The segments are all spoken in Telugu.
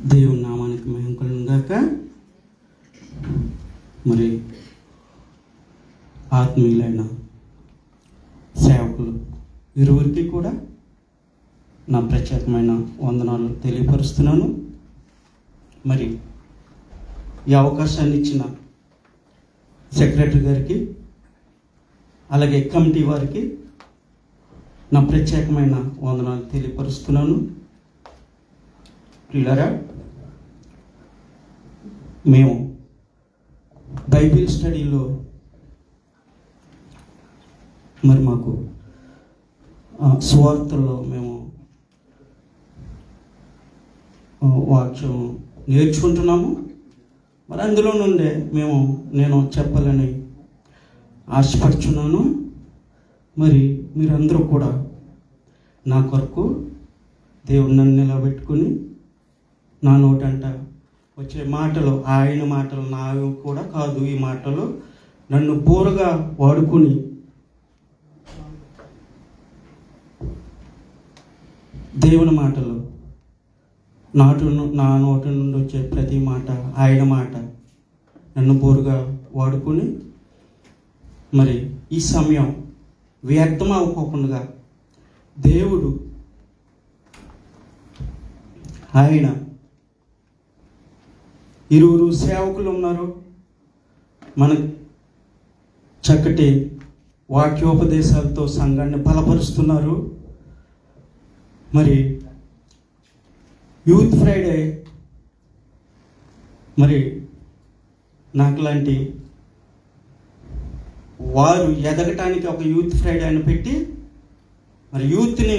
దేవుని నామానికి మహిమ కలుగును గాక. మరి ఆత్మీయులైన సేవకులు ఇరువురికి కూడా నా ప్రత్యేకమైన వందనాలు తెలియపరుస్తున్నాను. మరి ఈ అవకాశాన్ని ఇచ్చిన సెక్రటరీ గారికి, అలాగే కమిటీ వారికి నా ప్రత్యేకమైన వందనాలు తెలియపరుస్తున్నాను. ప్రియులారా, మేము బైబిల్ స్టడీలో మరి మాకు సువార్తల్లో మేము వాక్యం నేర్చుకుంటున్నాము. మరి అందులో నుండే నేను చెప్పాలని ఆశపడుచున్నాను. మరి మీరందరూ కూడా నా కొరకు దేవుడు నన్ను నిలబెట్టుకుని నా నోటంట వచ్చే మాటలు ఆయన మాటలు నావి కూడా కాదు, ఈ మాటలు నన్ను పూరగా వాడుకుని దేవుని మాటలు నా నోటి నుండి వచ్చే ప్రతి మాట ఆయన మాట నన్ను బోరుగా వాడుకుని మరి ఈ సమయం వ్యర్థం అవ్వకుండా దేవుడు ఆయన ఇరువురు సేవకులు ఉన్నారు, మన చక్కటి వాక్యోపదేశాలతో సంఘాన్ని బలపరుస్తున్నారు. మరి యూత్ ఫ్రైడే మరి నాకు లాంటి వారు ఎదగటానికి ఒక యూత్ ఫ్రైడే అని పెట్టి మరి యూత్ని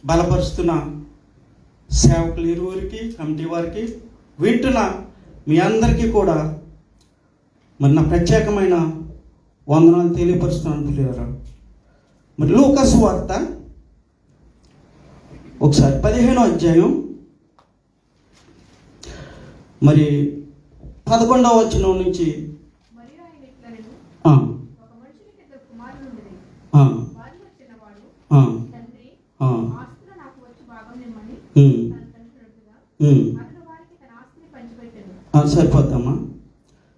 బలపరుస్తున్న సేవకులు ఇరువురికి, కమిటీ వారికి, వింటున్న మీ అందరికీ కూడా మరి నా ప్రత్యేకమైన వందనాలు తెలియపరుస్తున్నాను. పిల్లలు, మరి లూకా సువార్త ఒకసారి 15వ అధ్యాయం మరి 11వ వచనం నుంచి సరిపోద్దమ్మా,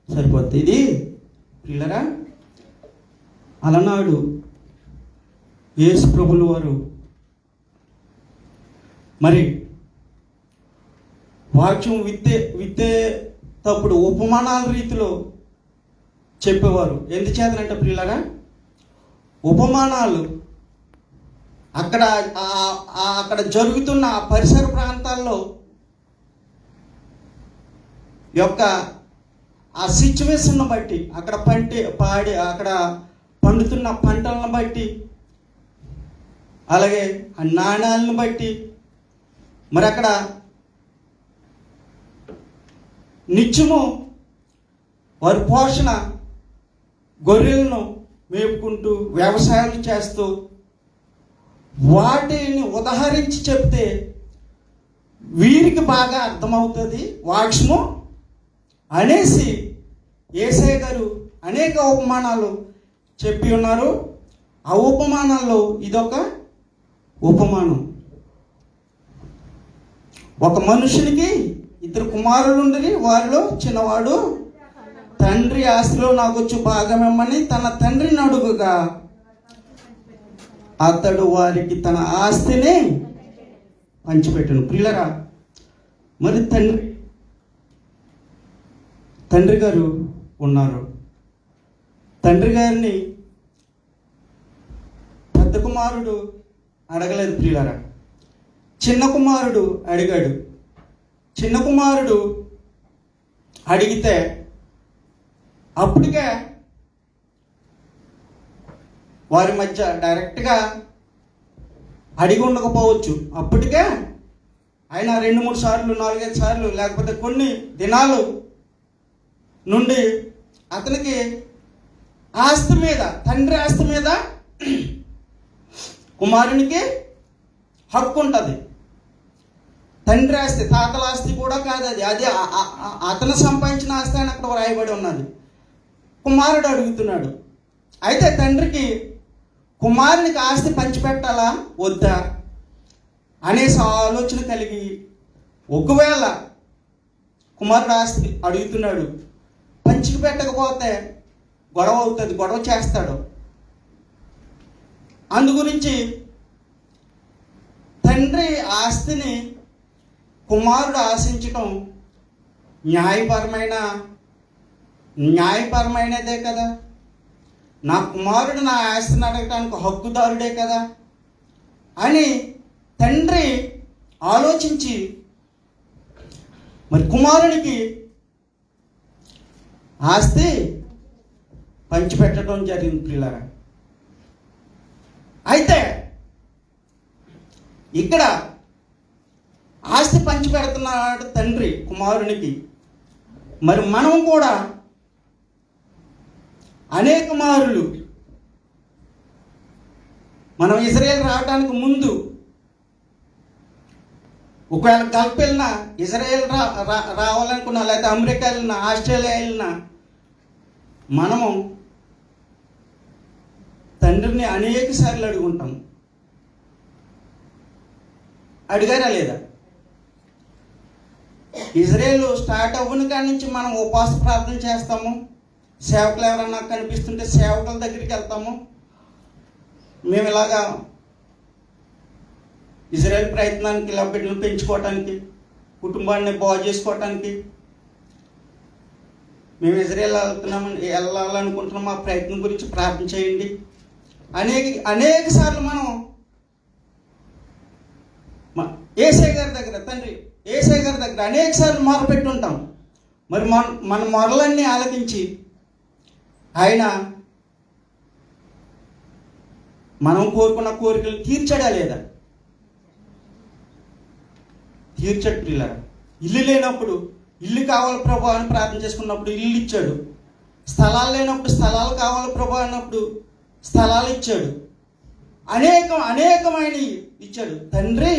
సరిపోద్ది. ఇది పిల్లరా, అలనాడు యేసు ప్రభులు వారు మరి వాక్యం విత్తేటప్పుడు ఉపమానాల రీతిలో చెప్పేవారు. ఎందుచేతనంటే పిల్లరా, ఉపమానాలు అక్కడ జరుగుతున్న పరిసర ప్రాంతాల్లో యొక్క ఆ సిచ్యువేషన్ను బట్టి, అక్కడ అక్కడ పండుతున్న పంటలను బట్టి, అలాగే ఆ నాణ్యాలను బట్టి, మరి అక్కడ నిత్యము వారి పోషణ గొర్రెలను మేపుకుంటూ వ్యవసాయాలు చేస్తూ వాటిని ఉదహరించి చెప్తే వీరికి బాగా అర్థమవుతుంది వాక్యము అనేసి యేసయ్య గారు అనేక ఉపమానాలు చెప్పి ఉన్నారు. ఆ ఉపమానాల్లో ఇదొక ఉపమానం. ఒక మనుషునికి 2 కుమారులు ఉండేది. వారిలో చిన్నవాడు తండ్రి ఆస్తిలో నాకు వచ్చి భాగమిమ్మని తన తండ్రిని అడుగుగా అతడు వారికి తన ఆస్తిని పంచిపెట్టను. ప్రియులరా, మరి తండ్రి గారు ఉన్నారు. తండ్రి గారిని పెద్ద కుమారుడు అడగలేదు. ప్రియులరా, చిన్న కుమారుడు అడిగాడు. చిన్న కుమారుడు అడిగితే అప్పటికే వారి మధ్య డైరెక్ట్గా అడిగి ఉండకపోవచ్చు. అప్పటికే ఆయన 2-3 సార్లు 4-5 సార్లు లేకపోతే కొన్ని దినాలు నుండి అతనికి ఆస్తి మీద, తండ్రి ఆస్తి మీద కుమారునికి హక్కు ఉంటుంది. తండ్రి ఆస్తి, తాతల ఆస్తి కూడా కాదు అది. అది అతను సంపాదించిన ఆస్తి అని అక్కడ రాయబడి ఉన్నది. కుమారుడు అడుగుతున్నాడు. అయితే తండ్రికి కుమారునికి ఆస్తి పంచిపెట్టాలా వద్దా అనేసి ఆలోచన కలిగి ఒకవేళ కుమారుడు ఆస్తి అడుగుతున్నాడు, పంచికి పెట్టకపోతే గొడవ అవుతుంది, గొడవ చేస్తాడు. అందు గురించి తండ్రి ఆస్తిని కుమారుడు ఆశించటం న్యాయపరమైనదే కదా. నా కుమారుడు నా ఆస్తిని అడగటానికి హక్కుదారుడే కదా అని తండ్రి ఆలోచించి మరి కుమారుడికి ఆస్తి పంచిపెట్టడం జరిగింది పిల్లరా. అయితే ఇక్కడ ఆస్తి పంచిపెడుతున్నాడు తండ్రి కుమారునికి. మరి మనం కూడా అనేక మారులు మనం ఇజ్రాయెల్ రావడానికి ముందు ఒకవేళ గల్ఫ్ వెళ్ళినా, ఇజ్రాయెల్ రావాలనుకున్నా, లేకపోతే అమెరికా వెళ్ళినా, ఆస్ట్రేలియా వెళ్ళినా మనము తండ్రిని అనేక సార్లు అడుగుంటాం. అడిగారా లేదా? ఇజ్రాయెల్ స్టార్ట్ అవ్వని కాడి నుంచి మనం ఉపవాస ప్రార్థన చేస్తాము. సేవకులు ఎవరన్నా కనిపిస్తుంటే సేవకుల దగ్గరికి వెళ్తాము. మేము ఇలాగా ఇజ్రాయెల్ ప్రయత్నానికి, ఇలా బిడ్డలు పెంచుకోవటానికి, కుటుంబాన్ని బాగు చేసుకోవటానికి మేము ఇజ్రాయెల్ వెళ్ళాలనుకుంటున్నాం, మా ప్రయత్నం గురించి ప్రార్థన చేయండి. అనేక సార్లు మనం ఏసై గారి దగ్గర, తండ్రి ఏసై గారి దగ్గర అనేక సార్లు మొరపెట్టి ఉంటాం. మరి మన మొరలన్నీ ఆలకించి ఆయన మనం కోరుకున్న కోరికలు తీర్చాడా లేదా? తీర్చడు పిల్లరా. ఇల్లు లేనప్పుడు ఇల్లు కావాలి ప్రభు అని ప్రార్థన చేసుకున్నప్పుడు ఇల్లు ఇచ్చాడు. స్థలాలు లేనప్పుడు స్థలాలు కావాలి ప్రభు అన్నప్పుడు స్థలాలు ఇచ్చాడు. అనేకమైనవి ఇచ్చాడు. తండ్రి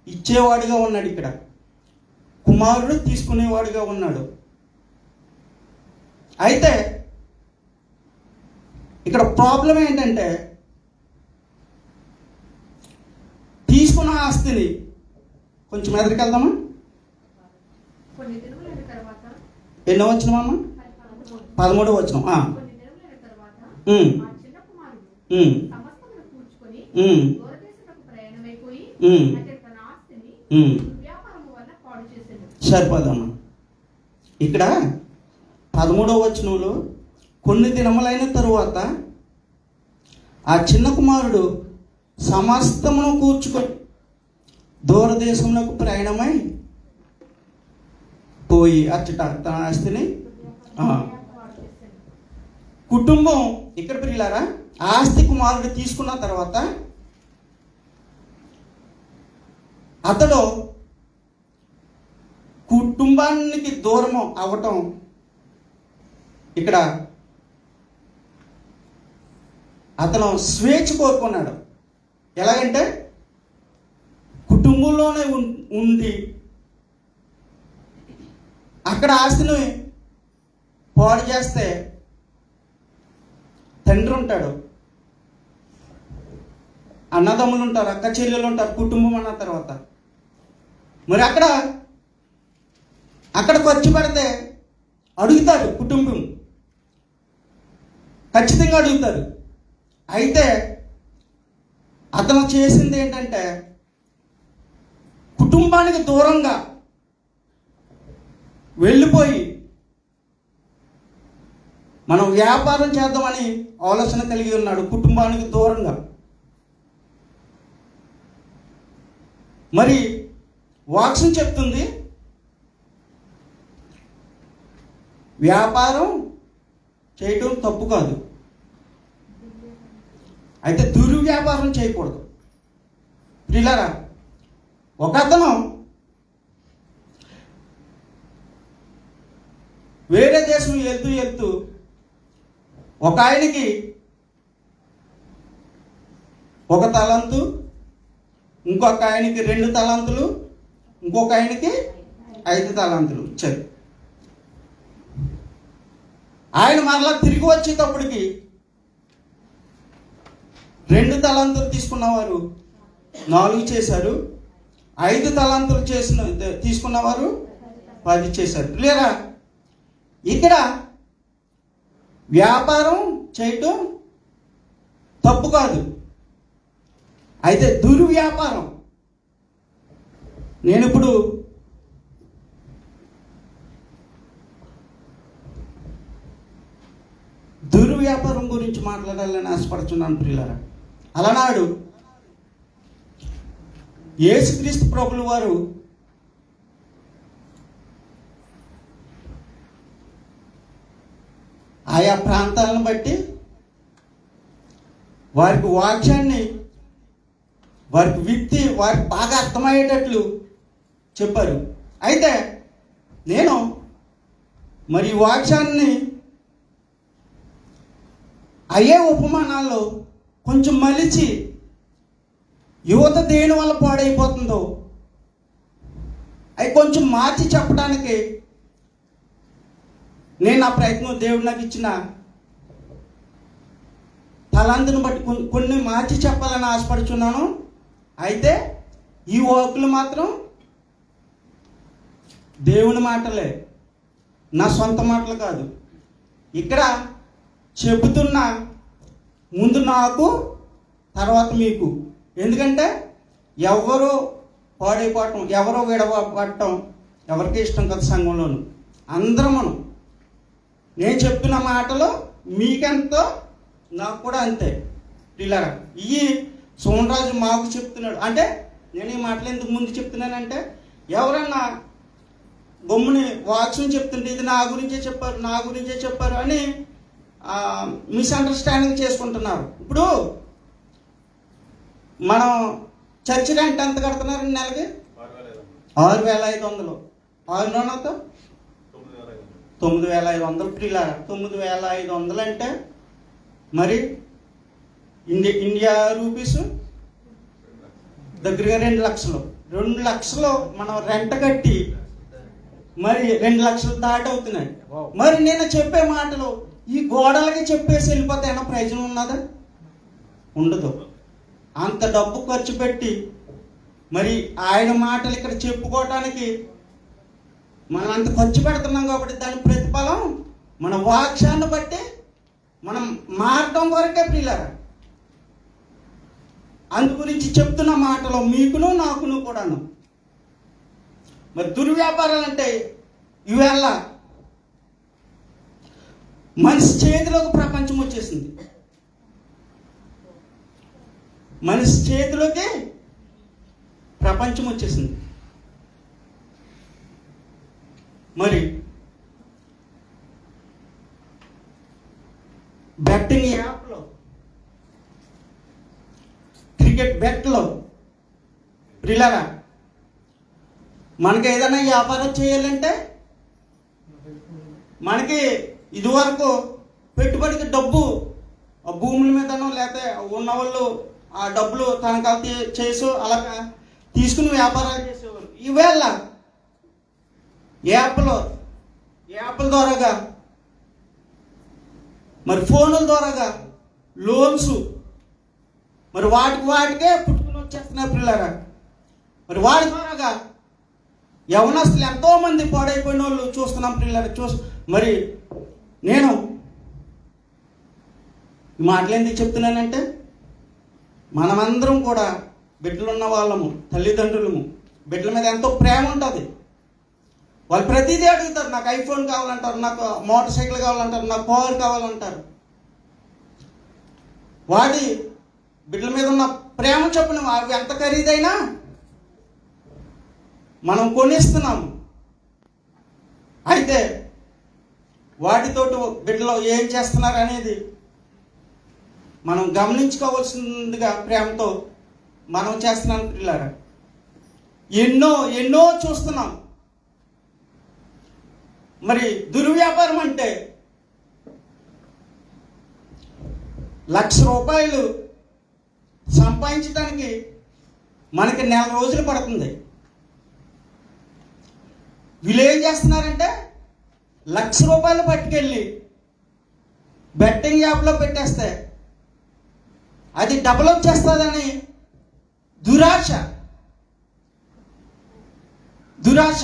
ఇచ్చేవాడిగా ఉన్నాడు, ఇక్కడ కుమారుడు తీసుకునేవాడిగా ఉన్నాడు. అయితే ఇక్కడ ప్రాబ్లం ఏంటంటే, తీసుకున్న ఆస్తిని కొంచెం ఎదురుకి వెళ్దామా? ఎన్నో వచ్చినమా? 13 వచ్చిన. సరిపోదమ్మా. ఇక్కడ 13వ వచనంలో కొన్ని దినములైన తరువాత ఆ చిన్న కుమారుడు సమస్తమును కూర్చుకొని దూరదేశమునకు ప్రయాణమై పోయి అచ్చట తన ఆస్తిని కుటుంబం ఇక్కడ పిల్లారా ఆస్తి కుమారుడు తీసుకున్న తర్వాత అతడు కుటుంబానికి దూరం అవ్వటం ఇక్కడ అతను స్వేచ్ఛ కోరుకున్నాడు. ఎలాగంటే కుటుంబంలోనే ఉండి అక్కడ ఆస్తిని పాడు చేస్తే తండ్రి ఉంటాడు, అన్నదమ్ములు ఉంటారు, అక్క చెల్లెలు ఉంటారు, కుటుంబం అన్న తర్వాత మరి అక్కడ ఖర్చు పెడితే అడుగుతారు, కుటుంబం ఖచ్చితంగా అడుగుతారు. అయితే అతను చేసింది ఏంటంటే కుటుంబానికి దూరంగా వెళ్ళిపోయి మనం వ్యాపారం చేద్దామని ఆలోచన కలిగి ఉన్నాడు, కుటుంబానికి దూరంగా. మరి వాక్యం చెప్తుంది వ్యాపారం చేయటం తప్పు కాదు, అయితే దుర్వ్యాపారం చేయకూడదు. ప్రియులారా, ఒక అతను వేరే దేశం వెళ్తూ ఒక ఆయనకి 1 తలంతు, ఇంకొక ఆయనకి 2 తలంతులు, ఇంకొక ఆయనకి 5 తలంతులు ఇచ్చారు. ఆయన మరలా తిరిగి వచ్చేటప్పటికి 2 తలంతులు తీసుకున్నవారు 4 చేశారు, 5 తలాంతులు తీసుకున్నవారు 10 చేశారు. లేదా ఇక్కడ వ్యాపారం చేయటం తప్పు కాదు, అయితే దుర్వ్యాపారం. నేను ఇప్పుడు దుర్వ్యాపారం గురించి మాట్లాడాలని ఆశపడుతున్నాను ప్రియులారా. అలనాడు యేసుక్రీస్తు ప్రభుల వారు ఆయా ప్రాంతాలను బట్టి వారికి వాక్యాన్ని వారికి విత్తి వారికి బాగా అర్థమయ్యేటట్లు చెప్పారు. అయితే నేను మరి వాక్యాన్ని అయ్యే ఉపమానాల్లో కొంచెం మలిచి యువత దేని వల్ల పాడైపోతుందో అవి కొంచెం మార్చి చెప్పడానికి నేను నా ప్రయత్నం, దేవుడు నాకు ఇచ్చిన తలాంతుని బట్టి కొన్ని మార్చి చెప్పాలని ఆశపడుచున్నాను. అయితే ఈ వాక్కులు మాత్రం దేవుని మాటలే, నా సొంత మాటలు కాదు. ఇక్కడ చెబుతున్న ముందు నాకు, తర్వాత మీకు. ఎందుకంటే ఎవరో పాడైపోవటం, ఎవరో విడవపడటం ఎవరికి ఇష్టం కదా సంఘంలోను. అందరం మనం, నేను చెప్తున్న మాటలు మీకెంతో నాకు కూడా అంతే. ఇలా ఈ సోమరాజు మాకు చెప్తున్నాడు అంటే, నేను ఈ మాటలు ఎందుకు ముందు చెప్తున్నానంటే, ఎవరన్నా గమ్ముని వాక్యం చెప్తుంటే ఇది నా గురించే చెప్పారు అని మిస్అండర్స్టాండింగ్ చేసుకుంటున్నారు. ఇప్పుడు మనం చర్చి రెంట్ ఎంత కడుతున్నారు నెలకి? 6,500. 6 9,500 ప్రియుల 9,500 అంటే మరి ఇండియా రూపీస్ దగ్గరగా 2 లక్షలు. 2 లక్షలు మనం రెంట్ కట్టి మరి 2 లక్షలు దాటి అవుతున్నాయి. మరి నేను చెప్పే మాటలు ఈ గోడలకి చెప్పేసి వెళ్ళిపోతే ఏమైనా ప్రయోజనం ఉన్నదా? ఉండదు. అంత డబ్బు ఖర్చు పెట్టి మరి ఆయన మాటలు ఇక్కడ చెప్పుకోవటానికి మనం అంత ఖర్చు పెడుతున్నాం కాబట్టి దాని ప్రతిఫలం మన వాక్యాన్ని బట్టి మనం మారటం వరకే ప్రియులారా. అందు గురించి చెప్తున్న మాటలు మీకును నాకును కూడాను. మరి దుర్వ్యాపారాలు అంటే ఇవేళ మనిషి చేతిలోకి ప్రపంచం వచ్చేసింది. మనిషి చేతిలోకి ప్రపంచం వచ్చేసింది. మరి బెట్టింగ్ యాప్లో, క్రికెట్ బెట్లో ప్రియులారా, మనకి ఏదైనా వ్యాపారం చేయాలంటే మనకి ఇదివరకు పెట్టుబడికి డబ్బు భూముల మీదనో లేకపోతే ఉన్నవాళ్ళు ఆ డబ్బులు తనఖాలు చేసి అలా తీసుకుని వ్యాపారాలు చేసేవారు. ఈవేళ యాప్ల ద్వారాగా మరి ఫోన్ల ద్వారాగా లోన్స్ మరి వాటికే పుట్టుకుని వచ్చేస్తున్నాయి పిల్లరా. మరి వాటి ద్వారాగా యవనస్తులు ఎంతోమంది పాడైపోయిన వాళ్ళు చూస్తున్నాం పిల్లలు. మరి నేను ఈ మాటలు ఎందుకు చెప్తున్నానంటే, మనమందరం కూడా బిడ్డలున్న వాళ్ళము, తల్లిదండ్రులము. బిడ్డల మీద ఎంతో ప్రేమ ఉంటుంది. వాళ్ళు ప్రతిదీ అడుగుతారు. నాకు ఐఫోన్ కావాలంటారు, నాకు మోటార్ సైకిల్ కావాలంటారు, నాకు కారు కావాలంటారు. వాడి బిడ్డల మీద ఉన్న ప్రేమ చొప్పున అవి ఎంత ఖరీదైనా మనం కొనిస్తున్నాము. అయితే వాటితోటి బిడ్డలు ఏం చేస్తున్నారు అనేది మనం గమనించుకోవాల్సిందిగా ప్రేమతో మనం చేస్తున్నాం పిల్లరా. ఎన్నో చూస్తున్నాం. మరి దుర్వ్యాపారం అంటే ₹1,00,000 సంపాదించడానికి మనకి 4 రోజులు పడుతుంది. వీళ్ళు ఏం చేస్తున్నారంటే ₹1,00,000 పట్టుకెళ్ళి బెట్టింగ్ యాప్లో పెట్టేస్తే అది డబుల్ వచ్చేస్తుందని దురాశ. దురాశ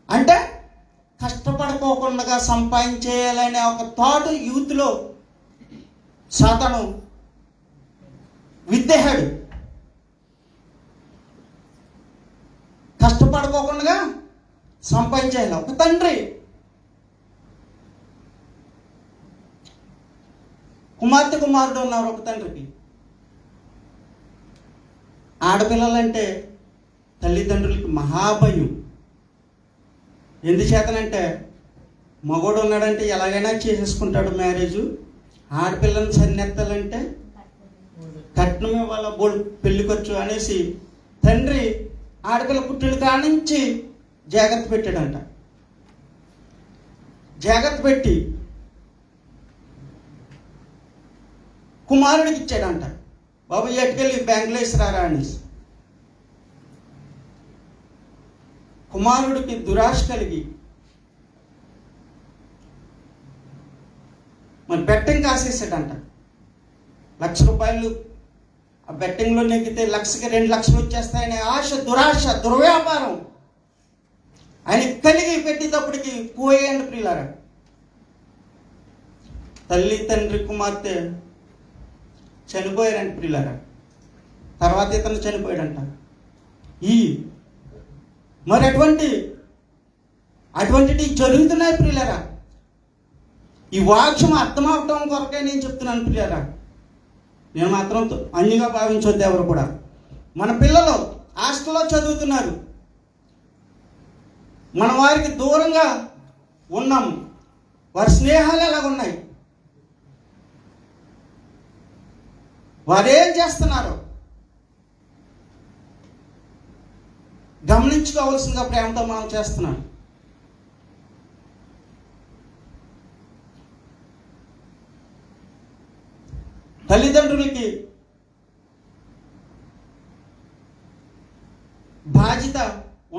అంటే కష్టపడుకోకుండా సంపాదించేయాలనే ఒక థాట్ యూత్లో సాతాను విత్తేహాడు. కష్టపడుకోకుండా సంపాదించేయాలి. ఒక తండ్రి కుమారుడు ఉన్నారు. ఒక తండ్రికి ఆడపిల్లలంటే తల్లిదండ్రులకి మహాభయం. ఎందుచేతనంటే మగోడు ఉన్నాడంటే ఎలాగైనా చేసేసుకుంటాడు మ్యారేజు. ఆడపిల్లని సన్నెత్తాలంటే కట్నం ఇవ్వాల, పెళ్లి ఖర్చు అనేసి తండ్రి ఆడపిల్ల పుట్టిన కానించి జాగ్రత్త పెట్టాడంట. జాగ్రత్త పెట్టి కుమారుడికి ఇచ్చాడంట. బాబు ఎట్టుకెళ్ళి బ్యాంకులో ఇస్తారా అనేసి. కుమారుడికి దురాశ కలిగి మరి బెట్టింగ్ కాసేసాడంట. ₹1,00,000 ఆ బెట్టింగ్లో నెగ్గితే 1,00,000కి 2,00,000 వచ్చేస్తాయనే ఆశ, దురాశ, దుర్వ్యాపారం ఆయన కలిగి పెట్టేటప్పటికి పోయేయండి ప్రియులారా. తల్లి తండ్రి కుమార్తె చనిపోయారంట ప్రియులారా. తర్వాత ఇతను చనిపోయాడంట. మరి అటువంటివి జరుగుతున్నాయి ప్రియులారా. ఈ వాక్యం అర్థం అవటం కొరకే నేను చెప్తున్నాను ప్రియులారా. నేను మాత్రం అన్నిగా భావించొద్దు ఎవరు కూడా. మన పిల్లలు హాస్టల్లో చదువుతున్నారు, మన వారికి దూరంగా ఉన్నాము. వారి స్నేహాలు ఎలాగున్నాయి, వారేం చేస్తున్నారు గమనించుకోవాల్సిందిగా ప్రేమతో మనం చేస్తున్నాం. తల్లిదండ్రులకి బాధ్యత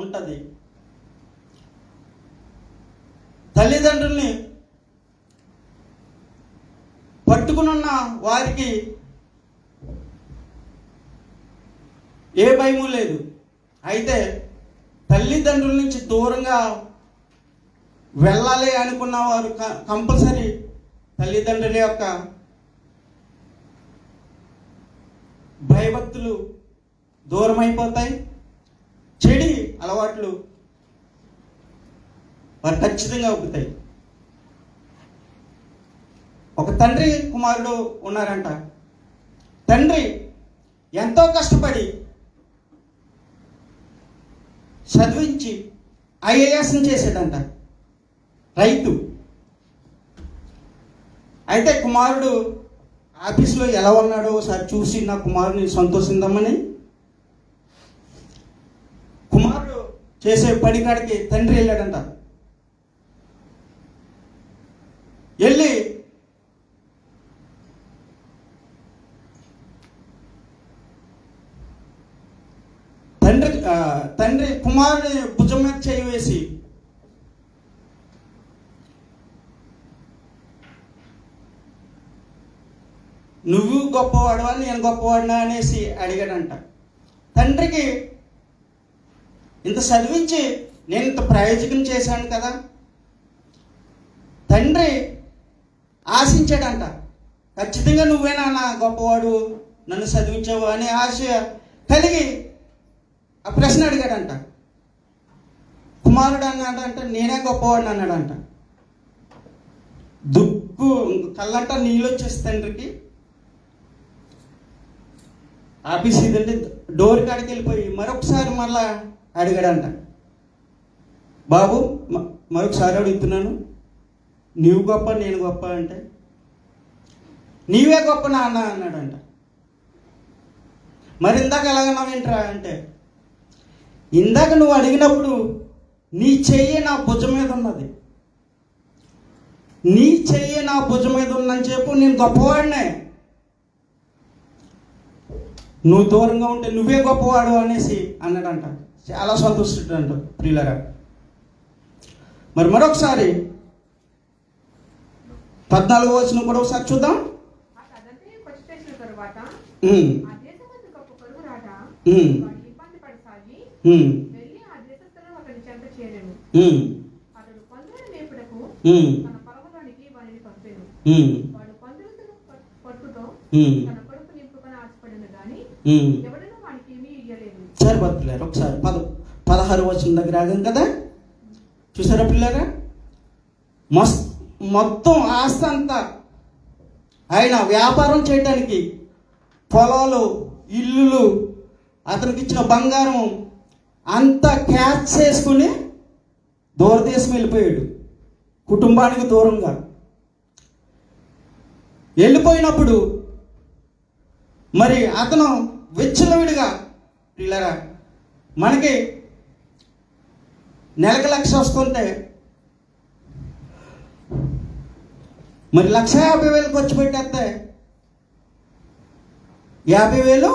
ఉంటుంది. తల్లిదండ్రుల్ని పట్టుకునున్న వారికి ఏ భయము లేదు. అయితే తల్లిదండ్రుల నుంచి దూరంగా వెళ్ళాలి అనుకున్న వారు కంపల్సరీ తల్లిదండ్రుల యొక్క భయభక్తులు దూరం అయిపోతాయి. చెడి అలవాట్లు వారు ఖచ్చితంగా ఉబ్బుతాయి. ఒక తండ్రి కుమారుడు ఉన్నారంట. తండ్రి ఎంతో కష్టపడి చదివించి IAS చేసాడంట, రైతు. అయితే కుమారుడు ఆఫీస్లో ఎలా ఉన్నాడో ఒకసారి చూసి నా కుమారుని సంతోషిద్దామని కుమారుడు చేసే పని కాడికి తండ్రి వెళ్ళాడంట. వెళ్ళి తండ్రి కుమారుని భుజం మీద చేయి వేసి, నువ్వు గొప్పవాడువా నేను గొప్పవాడినా అనేసి అడిగాడంట. తండ్రికి ఇంత చదివించి నేను ఇంత ప్రయోజకం చేశాను కదా, తండ్రి ఆశించాడంట. ఖచ్చితంగా నువ్వేనా నా గొప్పవాడు, నన్ను చదివించావు అనే ఆశ కలిగి ఆ ప్రశ్న అడిగాడంట. కుమారుడు అన్నాడంట, నేనే గొప్పవాడిని అన్నాడంట. దుక్కు కళ్ళంట నీళ్ళు వచ్చేసి తండ్రికి ఆఫీస్ ఇదంటే డోర్ కాడికి వెళ్ళిపోయి మరొకసారి మళ్ళా అడిగాడంట. బాబు మరొకసారి అడుగుతున్నాను, నీవు గొప్ప నేను గొప్ప అంటే, నీవే గొప్ప నాన్న అన్నాడంట. మరి ఇందాక ఎలాగన్నావేంట్రా అంటే, ఇందాక నువ్వు అడిగినప్పుడు నీ చెయ్యి నా భుజం మీద ఉన్నది, నీ చెయ్యి నా భుజం మీద ఉందని చెప్పు, నేను గొప్పవాడినే, నువ్వు దూరంగా ఉంటే నువ్వే గొప్పవాడు అనేసి అన్నాడంట. చాలా సంతోషించాడంట ప్రియులరా. మరి మరొకసారి 14వ వచనం కూడా ఒకసారి చూద్దాం. చేరెను. అతడు పందులను మేపుటకు తన పొలములోనికి వారిని పంపెను. వాడు పందులను పట్టుతో తన కడుపు నింపుకొని ఆశపడిన గాని ఎవడనూ వానికి ఏమీ ఇయ్యలేదు. సరిపోతులేరు. ఒకసారి 16 వచనం దగ్గర ఆగాం కదా, చూసారా పిల్లరా? మొత్తం ఆస్తి అంతా ఆయన వ్యాపారం చేయడానికి, పొలాలు, ఇల్లులు, అతనికి ఇచ్చిన బంగారం అంతా క్యాచ్ చేసుకుని దూరదేశం వెళ్ళిపోయాడు, కుటుంబానికి దూరంగా వెళ్ళిపోయినప్పుడు మరి అతను విచ్చలవిడిగా పిల్లరా, మనకి నెలకు 1,00,000 వస్తుంటే మరి 1,50,000 ఖర్చు పెట్టేస్తే 50,000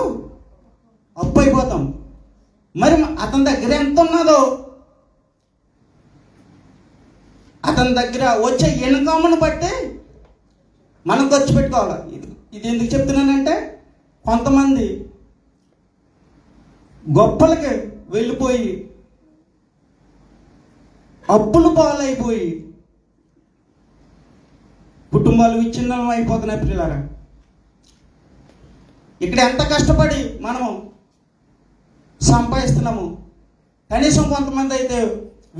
అప్పు అయిపోతాం. మరి అతని దగ్గర ఎంత ఉన్నదో, అతని దగ్గర వచ్చే ఇన్కమ్ను బట్టి మనం ఖర్చు పెట్టుకోవాలి. ఇది ఎందుకు చెప్తున్నానంటే, కొంతమంది గొప్పలకి వెళ్ళిపోయి అప్పులు పాలైపోయి కుటుంబాలు విచ్ఛిన్నం అయిపోతున్నాయి పిల్లరా. ఇక్కడ ఎంత కష్టపడి మనము సంపాదిస్తున్నాము, కనీసం కొంతమంది అయితే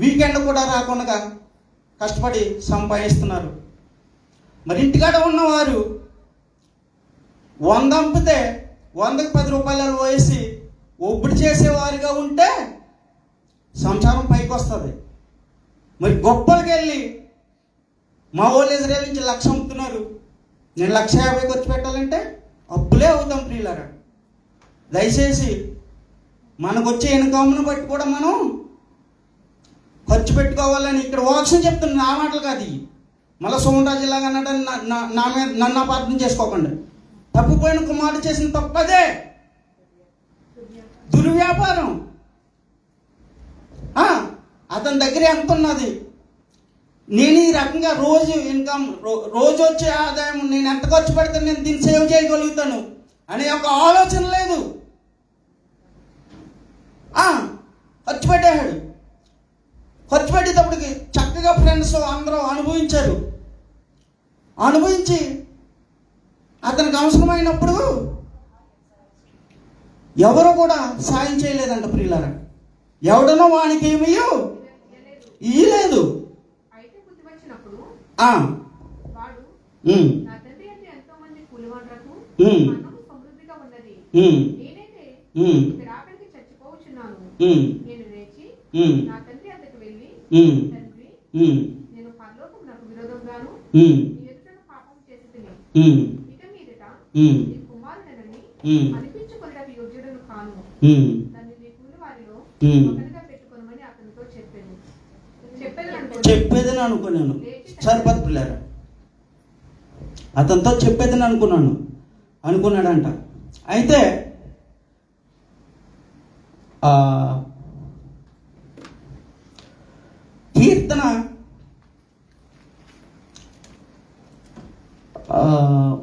వీకెండ్ కూడా రాకుండా కష్టపడి సంపాదిస్తున్నారు. మరి ఇంటికాడ ఉన్నవారు 100 అమ్మితే 100కి 10 రూపాయలు వేసి ఒప్పుడు చేసేవారుగా ఉంటే సంసారం పైకి వస్తుంది. మరి గొప్పలకి వెళ్ళి మా వాళ్ళు ఇజ్రాయెల్ నుంచి 1,00,000 అమ్ముతున్నారు, నేను 1,50,000 ఖర్చు పెట్టాలంటే అప్పులే అవుతాం ప్రియులారా. దయచేసి మనకు వచ్చే ఇన్కమ్ను బట్టి కూడా మనం ఖర్చు పెట్టుకోవాలని ఇక్కడ వాక్యం చెప్తున్నా, నా మాటలు కాదు. మళ్ళీ సోమరాజు ఇలాగా అన్నాడని నా మీద నన్ను అపార్థం చేసుకోకండి. తప్పిపోయిన కుమారుడు చేసిన తప్పదే, దుర్వ్యాపారం. అతని దగ్గర ఎంత ఉన్నది, నేను ఈ రకంగా రోజు ఇన్కమ్, రోజు వచ్చే ఆదాయం నేను ఎంత ఖర్చు పెడతాను, నేను దీన్ని సేవ్ చేయగలుగుతాను అనే ఒక ఆలోచన లేదు. ఖర్చు పెట్టేశాడు. ఖర్చు పెట్టేటప్పటికి చక్కగా ఫ్రెండ్స్ అందరూ అనుభవించి అతనికి అవసరమైనప్పుడు ఎవరు కూడా సాయం చేయలేదంట ప్రియులారా. ఎవడనో వానికి ఏమీ ఇయ్యలేదు. చెప్పేదని అనుకున్నాను. సరిపది పిల్లారా, అతనితో చెప్పేదని అనుకున్నాడంట. అయితే కీర్తన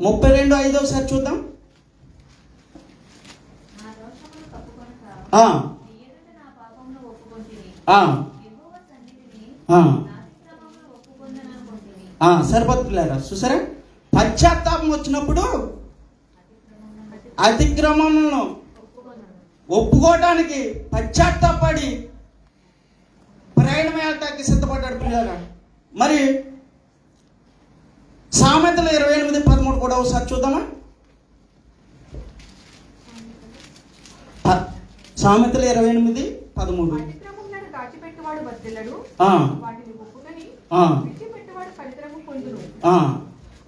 32:5 ఒకసారి చూద్దాం. సరిపది పిల్లారా, చూసారా? పశ్చాత్తాపం వచ్చినప్పుడు అతిక్రమములను ఒప్పుకోవడానికి పశ్చాత్తాపడి ప్రయాణం వెళ్ళటానికి సిద్ధపడ్డాడు పిల్లారా. మరి సామెతలు 28:13 కూడా ఒకసారి చూద్దామా? సామెతలు 28:13.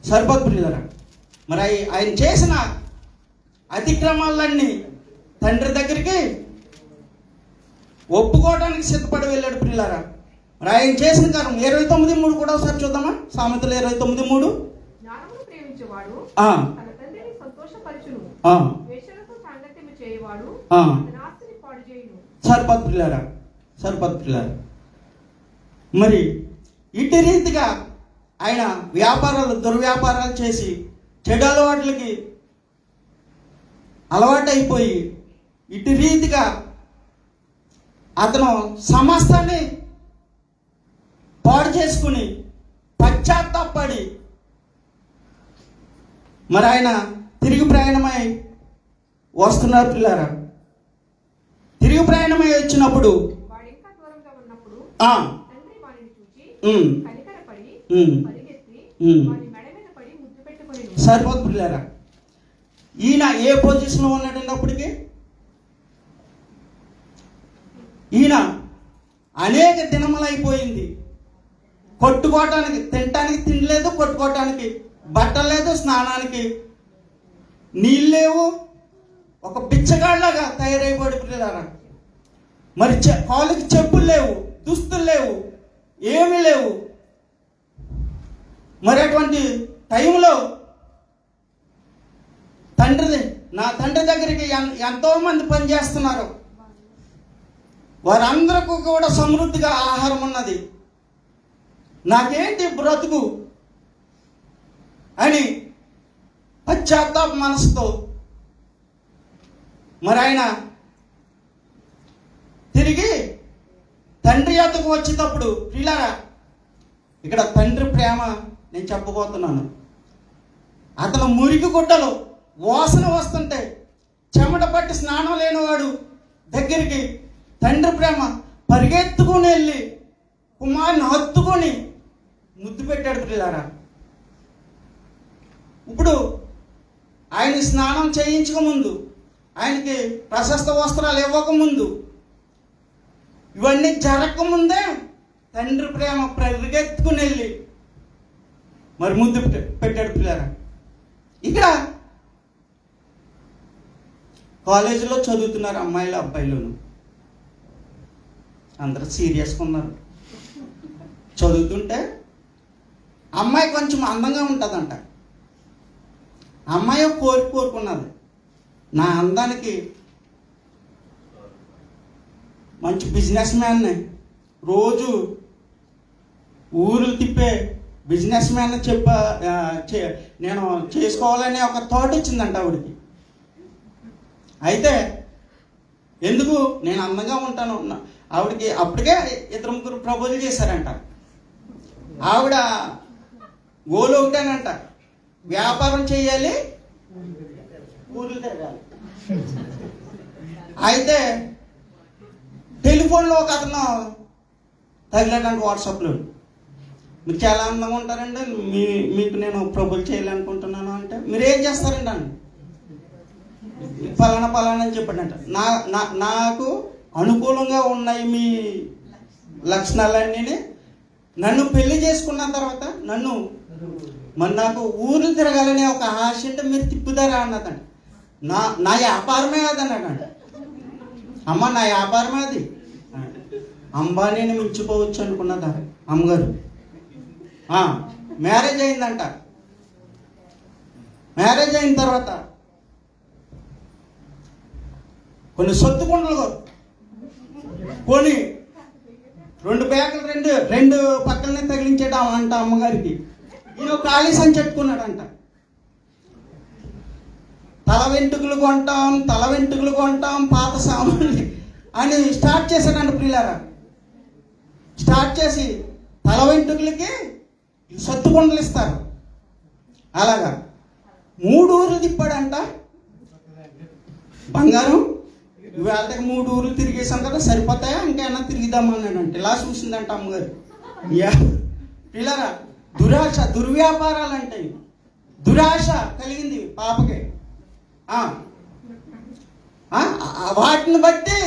సరిపది పిల్లారా. మరి ఆయన చేసిన అతిక్రమాలన్నీ తండ్రి దగ్గరికి ఒప్పుకోవడానికి సిద్ధపడి వెళ్ళాడు పిల్లారా. మరి ఆయన చేసిన కారణం 29:3 కూడా ఒకసారి చూద్దామా? సామెతలు 29:3. సరిపది పిల్లారా. మరి ఇటు రీతిగా ఆయన దుర్వ్యాపారాలు చేసి చెడు అలవాట్లకి అలవాటైపోయి ఇటు రీతిగా అతను సమస్తాన్ని పాడు చేసుకుని పశ్చాత్తాపడి మరి ఆయన తిరిగి ప్రయాణమై వస్తున్నారు పిల్లారా. తిరిగి ప్రయాణమై వచ్చినప్పుడు వాడు ఇంకా దూరంగా ఉన్నప్పుడు ఆ తండ్రి వాడిని చూచి ఉమ్, కనికరపడి ఉమ్, పరిగెత్తి ఉమ్. వాడి మెడ మీద పడి ముద్దు పెట్టుకొని సరిపోతుంది పిల్లారా. ఈయన ఏ పొజిషన్లో ఉన్నాడండి అప్పటికి? ఈయన అనేక దినములు అయిపోయింది. కొట్టుకోవటానికి, తినటానికి తిండి లేదు, కొట్టుకోవటానికి బట్టలు లేదు, స్నానానికి నీళ్ళు లేవు, ఒక బిచ్చగాళ్ళగా తయారైపోయి పిల్లారా. మరి కాళ్ళకి చెప్పులు లేవు, దుస్తులు లేవు, ఏమీ లేవు. మరి అటువంటి టైంలో నా తండ్రి దగ్గరికి ఎంతో మంది పనిచేస్తున్నారు. వారందరికీ కూడా సమృద్ధిగా ఆహారం ఉన్నది, నాకేంటి బ్రతుకు అని పశ్చాత్తాప మనసుతో మరి ఆయన తిరిగి తండ్రి యొద్దకు వచ్చేటప్పుడు పిల్లారా, ఇక్కడ తండ్రి ప్రేమ నేను చెప్పబోతున్నాను. అతను మురికి గుడ్డలో వాసన వస్తుంటే చెమట పట్టి స్నానం లేనివాడు దగ్గరికి తండ్రి ప్రేమ పరిగెత్తుకుని వెళ్ళి కుమారుని హత్తుకొని ముద్దు పెట్టాడు పిల్లారా. ఇప్పుడు ఆయన స్నానం చేయించకముందు, ఆయనకి ప్రశస్త వస్త్రాలు ఇవ్వకముందు, ఇవన్నీ జరగకముందే తండ్రి ప్రేమ పరిగెత్తుకుని వెళ్ళి మరి ముద్దు పెట్టాడు పిల్లారా. ఇక్కడ కాలేజీలో చదువుతున్నారు అమ్మాయిలు అబ్బాయిలను, అందరూ సీరియస్గా ఉన్నారు. చదువుతుంటే అమ్మాయి కొంచెం అందంగా ఉంటుందంట. అమ్మాయి కోరుకున్నది, నా అందానికి మంచి బిజినెస్ మ్యాన్ని, రోజు ఊర్లు తిప్పే బిజినెస్ మ్యాన్ నేను చేసుకోవాలనే ఒక థాట్ వచ్చిందంట ఆవిడికి. అయితే ఎందుకు నేను అందంగా ఉంటాను, ఆవిడకి అప్పటికే 2-3 ప్రపోజల్ చేశారంట. ఆవిడ గోల్ ఒకటేనంట, వ్యాపారం చేయాలి, ఊర్లు తిరగాలి. అయితే టెలిఫోన్లో ఒక అతను తగిలేదంట వాట్సాప్లో, మీరు చాలా అందంగా ఉంటారండి, మీకు నేను ప్రపోజ్ చేయాలనుకుంటున్నాను అంటే, మీరు ఏం చేస్తారండి అని, ఫలానా అని చెప్పాడంట. నాకు అనుకూలంగా ఉన్నాయి మీ లక్షణాలన్నీ, నన్ను పెళ్లి చేసుకున్న తర్వాత నాకు ఊర్లు తిరగాలనే ఒక ఆశ అంటే మీరు తిప్పుతారా అన్నదంట. నా వ్యాపారమే అది అన్నాడంట. అమ్మ నా వ్యాపారమే అది, అంబానీని మించిపోవచ్చు అనుకున్నదా అమ్మగారు. మ్యారేజ్ అయిందంట. మ్యారేజ్ అయిన తర్వాత కొన్ని సొత్తు కుండలు కొని 2 బ్యాగులు రెండు పక్కలనే తగిలించేట అంట అమ్మగారికి. ఈయన ఖాళీ సంచి పెట్టుకున్నాడంట. తల వెంట్రుకలు కొంటాం పాత సామాన్లు అని స్టార్ట్ చేశాడంట పిల్లారా. స్టార్ట్ చేసి తల వెంట్రుకలకి సొత్తు కుండలు ఇస్తారు. అలాగా 3 ఊర్లు తిప్పాడంట. బంగారం ఇవాళకి 3 ఊర్లు తిరిగేసాం కదా, సరిపోతాయా ఇంకేమన్నా తిరిగిద్దామన్నాడంటే. ఇలా చూసిందంట అమ్మగారు. పిల్లరా, దురాశ, దుర్వ్యాపారాలు అంటే దురాశ కలిగింది పాపకి. వాటిని బట్టి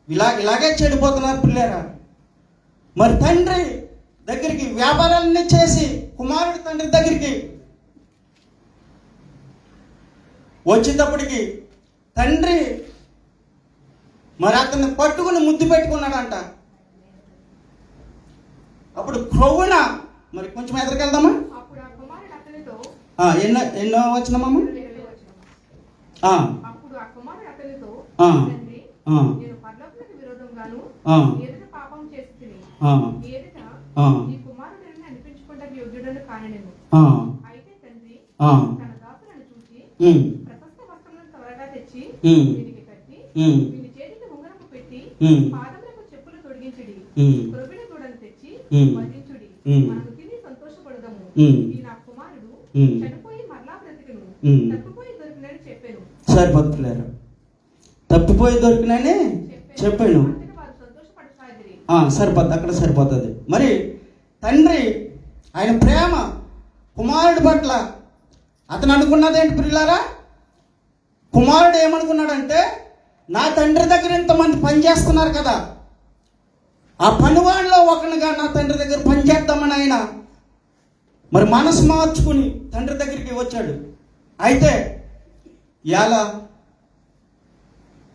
ఇలాగే చెడిపోతున్నారు పిల్లరా. మరి తండ్రి దగ్గరికి వ్యాపారాలన్నీ చేసి కుమారుడు తండ్రి దగ్గరికి వచ్చేటప్పటికి తండ్రి మరి అతన్ని పట్టుకుని ముద్దు పెట్టుకున్నాడంట. అప్పుడు క్రొవ్వున మరి కొంచెం ఎదరికెళ్దామా, అప్పుడు ఆ కుమారుడు అతనితో ఎన్నో వచ్చినామమ్మ. అప్పుడు ఆ కుమారుడు అతనితో, తండ్రి, నేను పరలోకమునకు విరోధంగాను ఎదుట పాపం చేస్తుని ఎదుట ఈ కుమారుడిని అనిపించుకుంటే యోగ్యుడను కాననేను. అయితే తండ్రి తన దాసులను చూసి ప్రశస్త వస్త్రములను త్వరగా తెచ్చి వీరికి కట్టి వీని చేతికి ఉంగరము పెట్టి పాదములకు చెప్పులు తొడిగించుడి, క్రొవ్విన దూడను తెచ్చి వధించుడి, మనము తిని సంతోషపడదాము. ఈ నా కుమారుడు చనిపోయి మరలా బ్రతికెను, తప్పిపోయి దొరికినని చెప్పాను. సరిపోతులేరు, తప్పిపోయి దొరికినని చెప్పాను. వారు సంతోషపడసాగిరి. సరిపోద్ది, అక్కడ సరిపోతుంది. మరి తండ్రి ఆయన ప్రేమ కుమారుడి పట్ల అతను అనుకున్నదేంటి ప్రియులారా? కుమారుడు ఏమనుకున్నాడంటే, నా తండ్రి దగ్గర ఇంతమంది పని చేస్తున్నారు కదా, ఆ పనివాడిలో ఒకనిగా నా తండ్రి దగ్గర పని చేద్దామని ఆయన మరి మనసు మార్చుకుని తండ్రి దగ్గరికి వచ్చాడు. అయితే ఇలా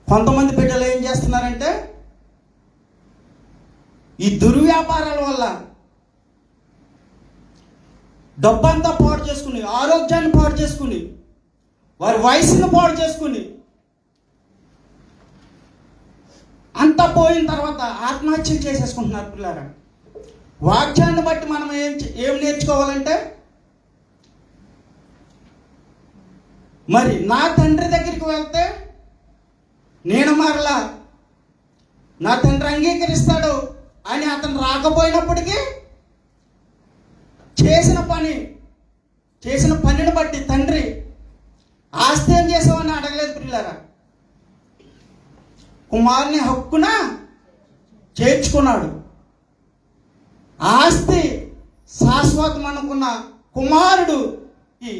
కొంతమంది బిడ్డలు ఏం చేస్తున్నారంటే, ఈ దుర్వ్యాపారాల వల్ల డబ్బంతా పాడు చేసుకుని, ఆరోగ్యాన్ని పాడు చేసుకుని, వారి వయసును పాడు చేసుకుని, అంతా పోయిన తర్వాత ఆత్మహత్యలు చేసేసుకుంటున్నారు పిల్లరా. వాక్యాన్ని బట్టి మనం ఏం నేర్చుకోవాలంటే, మరి నా తండ్రి దగ్గరికి వెళ్తే నేను మరలా నా తండ్రి అంగీకరిస్తాడు అని అతను రాకపోయినప్పటికీ చేసిన పనిని బట్టి తండ్రి ఆస్తి ఏం చేసావని అడగలేదు పిల్లరా. కుమారుని హక్కున చేర్చుకున్నాడు. ఆస్తి శాశ్వతం అనుకున్న కుమారుడుకి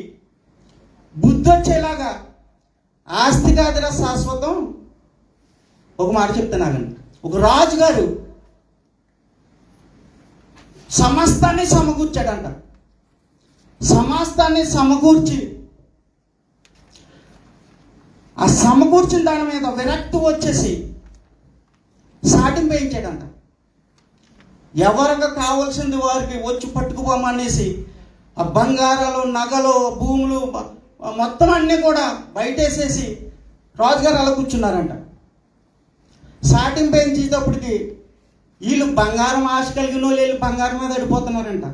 బుద్ధి వచ్చేలాగా, ఆస్తి కాదురా శాశ్వతం. ఒక మాట చెప్తున్నాగండి, ఒక రాజుగారు సమస్తాన్ని సమకూర్చాడంట. సమస్తాన్ని సమకూర్చి ఆ సమకూర్చిన దాని మీద విరక్తి వచ్చేసి సాటింపు వేయించాడంట. ఎవరికి కావాల్సింది వారికి వచ్చి పట్టుకుపోమనేసి ఆ బంగారాలు, నగలు, భూములు మొత్తం అన్నీ కూడా బయటేసేసి రాజుగారు అలా కూర్చున్నారంట. సాటింపు వేయించేటప్పటికి వీళ్ళు బంగారం ఆశ కలిగిన వాళ్ళు వీళ్ళు బంగారం మీద పడిపోతున్నారంట.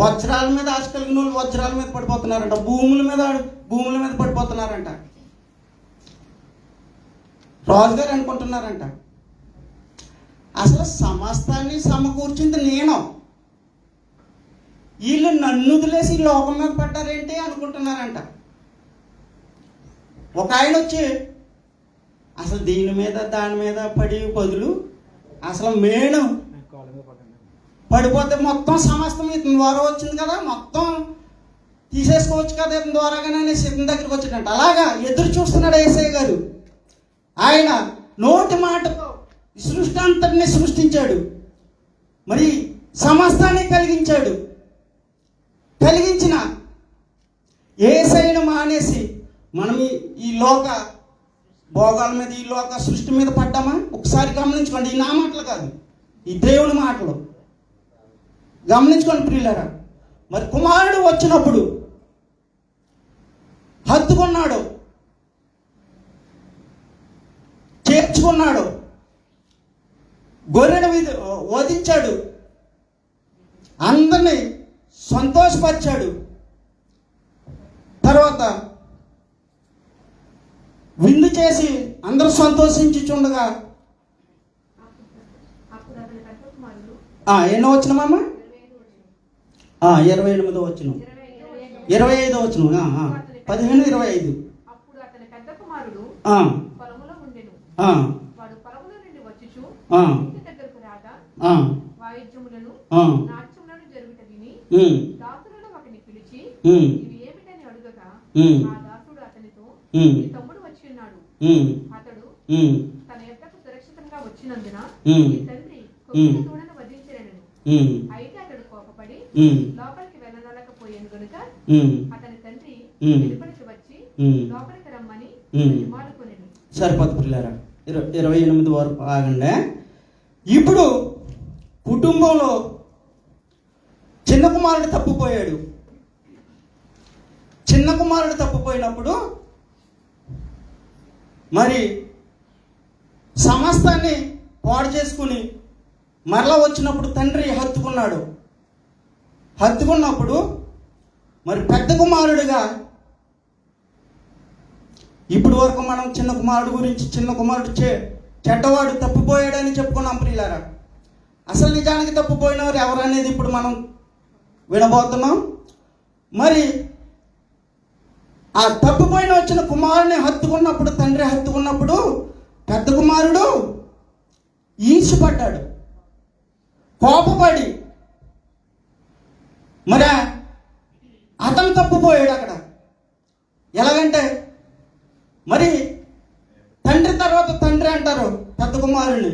వజ్రాల మీద ఆశ కలిగిన వాళ్ళు వజ్రాల మీద పడిపోతున్నారంట. భూముల మీద పడిపోతున్నారంట. రాజుగారు అనుకుంటున్నారంట, అసలు సమస్తాన్ని సమకూర్చింది నేను, వీళ్ళు నన్ను వదిలేసి లోకం మీద పడ్డారేంటి అనుకుంటున్నారంట. ఒక ఆయన వచ్చి అసలు దీని మీద దాని మీద పడి బదులు అసలు మేను పడిపోతే మొత్తం సమస్తం ఇతని ద్వారా వచ్చింది కదా, మొత్తం తీసేసుకోవచ్చు కదా ఇతని ద్వారాగానే ఇతని దగ్గరికి వచ్చాడంట. అలాగా ఎదురు చూస్తున్నాడు యేసయ్య గారు. ఆయన నోటి మాటతో సృష్టి అంతటిని సృష్టించాడు, మరి సమస్తాన్ని కలిగించాడు. కలిగించిన యేసయ్యను మానేసి మనం ఈ లోక భోగాల మీద, ఈ లోక సృష్టి మీద పడ్డామా? ఒకసారి గమనించుకోండి. ఈ నా మాటలు కాదు, ఈ దేవుని మాటలు గమనించుకోండి ప్రియులారా. మరి కుమారుడు వచ్చినప్పుడు హత్తుకున్నాడు, చేర్చుకున్నాడు, గొర్రెను వధించాడు, అందరినీ సంతోషపరిచాడు. తర్వాత విందు చేసి అందరూ సంతోషించుచుండగా ఎన్నో వచ్చినమా? 28వ వచనం, 25వ వచనం, 15, 25. అప్పుడు అతని పెద్ద కుమారుడు పొలములో ఉండెను. వాడు పొలములో నుండి వచ్చుచు ఇంటి దగ్గరకు రాగా వాయిద్యములను నాట్యములను జరుగుట విని దాసులలో ఒకని పిలిచి ఇవి ఏమిటని అడుగగా ఆ దాసుడు అతనితో, నీ తమ్ముడు వచ్చి ఉన్నాడు, అతడు తన యొద్దకు సురక్షితంగా వచ్చినందున నీ తండ్రి కొద్దిగా దూడను వధించలేను. అయితే అతడు కోపపడి లోపలికి వెళ్ళనలేకపోయాను గనుక అతని తండ్రి వెలుపలికి వచ్చి లోపలికి రమ్మని మాడుకొనెను. సరిపోదు పిల్లారా, 28 వరకు ఆగండి. ఇప్పుడు కుటుంబంలో చిన్న కుమారుడు తప్పిపోయాడు. చిన్న కుమారుడు తప్పిపోయినప్పుడు మరి సమస్తాన్ని పాడు చేసుకుని మరలా వచ్చినప్పుడు తండ్రి హత్తుకున్నప్పుడు మరి పెద్ద కుమారుడిగా, ఇప్పటి వరకు మనం చిన్న కుమారుడు గురించి, చిన్న కుమారుడు చెడ్డవాడు తప్పిపోయాడని చెప్పుకున్నాం ప్రియులారా. అసలు నిజానికి తప్పిపోయినవారు ఎవరు అనేది ఇప్పుడు మనం వినబోతున్నాం. మరి ఆ తప్పిపోయిన వచ్చిన కుమారుని హత్తుకున్నప్పుడు, తండ్రి హత్తుకున్నప్పుడు పెద్ద కుమారుడు ఈర్ష్యపడ్డాడు, కోపపడి మరి అతను తప్పిపోయాడు అక్కడ. ఎలాగంటే మరి తండ్రి తర్వాత తండ్రి అంటారు పెద్ద కుమారుని.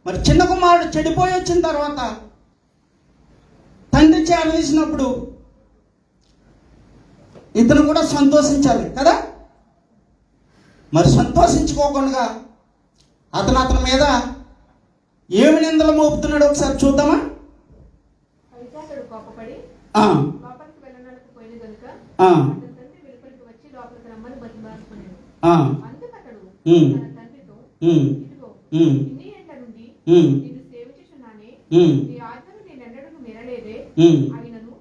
మరి చిన్న కుమారుడు చెడిపోయి వచ్చిన తర్వాత తండ్రి చేరదీసినప్పుడు ఇతను కూడా సంతోషించాలి కదా. మరి సంతోషించుకోకుండా అతని మీద ఏమి నిందలు మోపుతున్నాడు ఒకసారి చూద్దామా. అయితే అతడు కోపపడి లోపలికి వెళ్ళడానికి పోయిన గనుక అతని తండ్రి వెలుపలికి వచ్చి లోపలికి రమ్మని బతిమాలుకున్నాడు. అందుకు అతడు తన తండ్రితో, ఇదిగో ఇన్ని ఏళ్ల నుండి నిన్ను సేవించుచున్నానే, నీ ఆజ్ఞను నేనెన్నడూ మీరలేదే. అయినను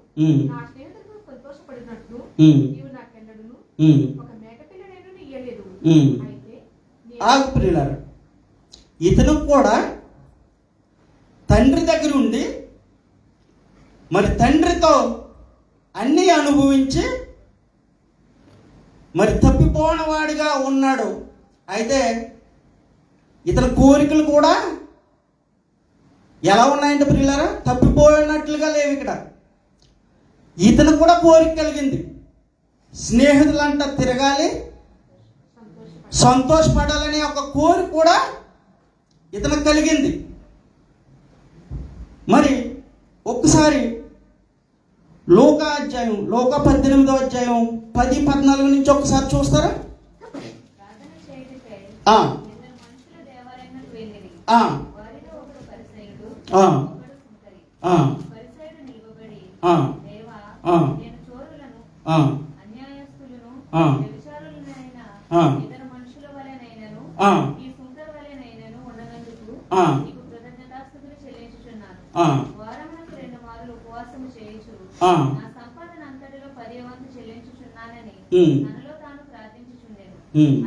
నా స్నేహితులకు సంతోషపడినట్లు నీవు నాకెన్నడూను ఒక మేకపిల్లనైనా ఇయ్యలేదు. అయితే ఆగు ప్రియులారా, ఇతను కూడా తండ్రి దగ్గర ఉండి మరి తండ్రితో అన్నీ అనుభవించి మరి తప్పిపోయిన వాడిగా ఉన్నాడు. అయితే ఇతని కోరికలు కూడా ఎలా ఉన్నాయంటే ప్రియులారా, తప్పిపోయినట్లుగా లేవు. ఇక్కడ ఇతను కూడా కోరిక కలిగింది, స్నేహితులంట తిరగాలి, సంతోషపడాలనే ఒక కోరిక కూడా ఇతను కలిగింది. మరి ఒక్కసారి లోకా 18వ అధ్యాయం 10-14 నుంచి ఒక్కసారి చూస్తారా.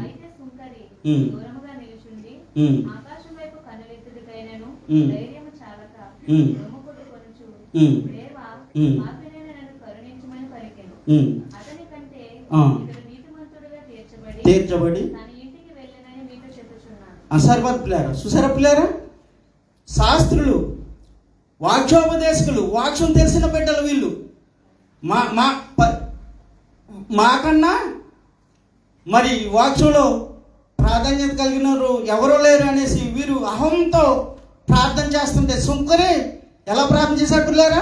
అయితే సుంకరి దూరముగా నిలుచుండి ఆకాశం వైపు కనులెత్తుడికైనను ధైర్యము చాలక రొమ్ముకుడు కొనుచు, దేవా ఆపినైన నన్ను కరుణించమని పలికెను. అతని కంటే ఇతడు నీతిమంతుడుగా తీర్చబడి తన ఇంటికి వెళ్ళనని మీతో చెప్పుచున్నాను. సర్వత్ పిల్లారా, చూసారా పిల్లారా, శాస్త్రులు, వాక్యోపదేశకులు, వాక్యం తెలిసిన బిడ్డలు వీళ్ళు మాకన్నా మరి వాక్యంలో ప్రాధాన్యత కలిగిన ఎవరో లేరు అనేసి వీరు అహంతో ప్రార్థన చేస్తుంటే సుంకరి ఎలా ప్రార్థన చేశారు పిల్లారా.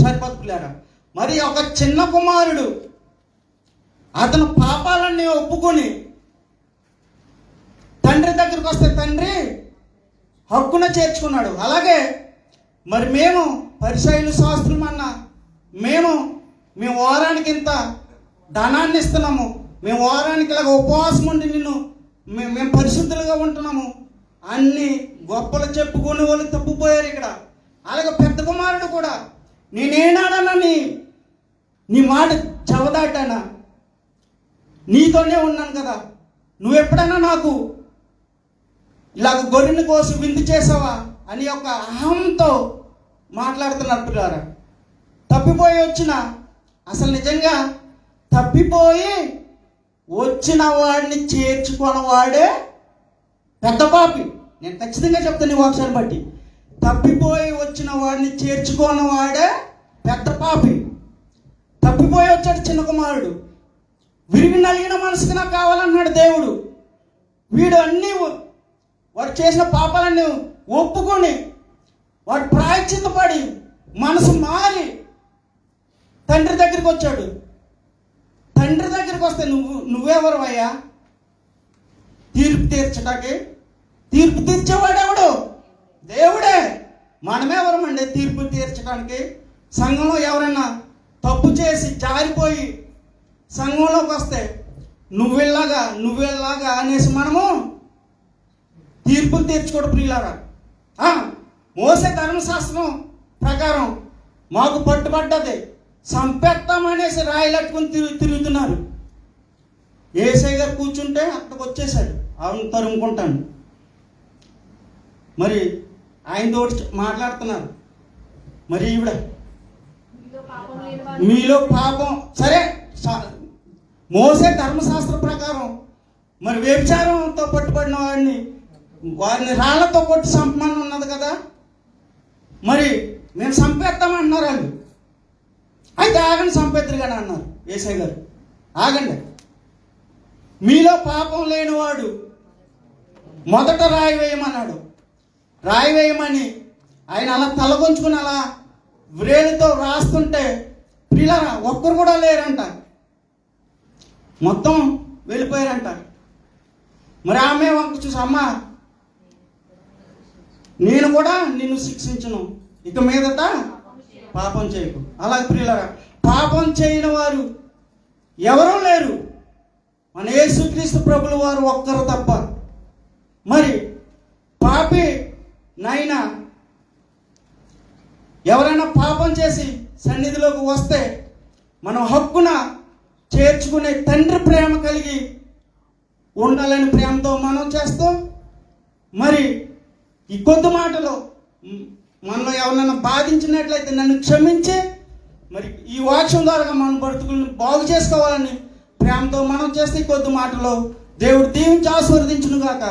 సరిపోదు పిల్లారా. మరి ఒక చిన్న కుమారుడు అతను పాపాలన్నీ ఒప్పుకొని తండ్రి దగ్గరికి వస్తే తండ్రి హక్కున చేర్చుకున్నాడు. అలాగే మరి మేము పరిసయ్యులు, శాస్త్రులు అన్నా మేము వారానికి ఇంత ధనాన్ని ఇస్తున్నాము, మేము వారానికి ఇలాగ ఉపవాసం ఉండి మేము పరిశుద్ధులుగా ఉంటున్నాము అన్ని గొప్పలు చెప్పుకునే వాళ్ళు తప్పిపోయారు ఇక్కడ. అలాగే పెద్ద కుమారుడు కూడా నేనేనాడన్నా నీ మాట చవదాటానా, నీతోనే ఉన్నాను కదా, నువ్వు ఎప్పుడైనా నాకు ఇలాగ గొర్రెని కోసి విందు చేసావా అని ఒక అహంతో మాట్లాడుతున్నారు పిల్లారా. తప్పిపోయి వచ్చిన, అసలు నిజంగా తప్పిపోయి వచ్చిన వాడిని చేర్చుకున్న వాడే పెద్ద పాపి. నేను ఖచ్చితంగా చెప్తాను ఈ వాక్యాన్ని బట్టి, తప్పిపోయి వచ్చిన వాడిని చేర్చుకున్న వాడే పెద్ద పాపి. తప్పిపోయి వచ్చాడు చిన్న కుమారుడు, విరిగి నలిగిన మనసుకు నాకు కావాలన్నాడు దేవుడు. వీడు అన్నీ వాడు చేసిన పాపాలన్నీ ఒప్పుకొని వాడు ప్రాయశ్చిత్తపడి మనసు మారి తండ్రి దగ్గరికి వచ్చాడు. తండ్రి దగ్గరికి వస్తే నువ్వెవరు తీర్పు తీర్చడానికి? తీర్పు తీర్చేవాడెవడు? దేవుడే. మనమెవరమండి తీర్పు తీర్చడానికి? సంఘంలో ఎవరైనా తప్పు చేసి జారిపోయి సంఘంలోకి వస్తే నువ్వెళ్ళాగా అనేసి మనము తీర్పులు తీర్చుకోవడం ప్రియులారా. మోసే ధర్మశాస్త్రం ప్రకారం మాకు పట్టుబడ్డది, సంపెత్తామనేసి రాయిలట్టుకుని తిరుగుతున్నారు. యేసయ్య గారు కూర్చుంటే అక్కడికి వచ్చేసాడు, అవును తరుముకుంటాను. మరి ఆయనతో మాట్లాడుతున్నారు. మరి ఈవిడ మీలో పాపం లేనివాడు మీలో పాపం, సరే మోసే ధర్మశాస్త్ర ప్రకారం మరి వ్యభిచారంతో పట్టుబడిన వారిని రాళ్లతో కొట్టి చంపమని ఉన్నది కదా. మరి మేము చంపేస్తామంటున్నారు వాళ్ళు. అయితే ఆగండి, చంపేద్దరు కానీ అన్నారు యేసయ్య గారు. ఆగండి, మీలో పాపం లేనివాడు మొదట రాయి వేయమన్నాడు. రాయి వేయమని ఆయన అలా తలగొంచుకుని అలా వ్రేలుతో రాస్తుంటే పిల్లరా ఒక్కరు కూడా లేరంట, మొత్తం వెళ్ళిపోయారంట. మరి ఆమె వంక చూసి, అమ్మ నేను కూడా నిన్ను శిక్షించను, ఇక మీదట పాపం చేయకు. అలాగే ప్రియులరా, పాపం చేయని వారు ఎవరూ లేరు, మన యేసుక్రీస్తు ప్రభుల వారు ఒక్కరు తప్ప. మరి పాపి నైనా ఎవరైనా పాపం చేసి సన్నిధిలోకి వస్తే మనం హక్కున చేర్చుకునే తండ్రి ప్రేమ కలిగి ఉండాలని ప్రేమతో మనం చేస్తాం. మరి ఈ కొద్ది మాటలో మనలో ఎవరైనా బాధించినట్లయితే నన్ను క్షమించి మరి ఈ వాక్యం ద్వారా మన బ్రతుకులను బాగు చేసుకోవాలని ప్రేమతో మనం చేస్తే ఈ కొద్ది మాటలో దేవుడు దీవించి ఆశీర్వదించును గాక.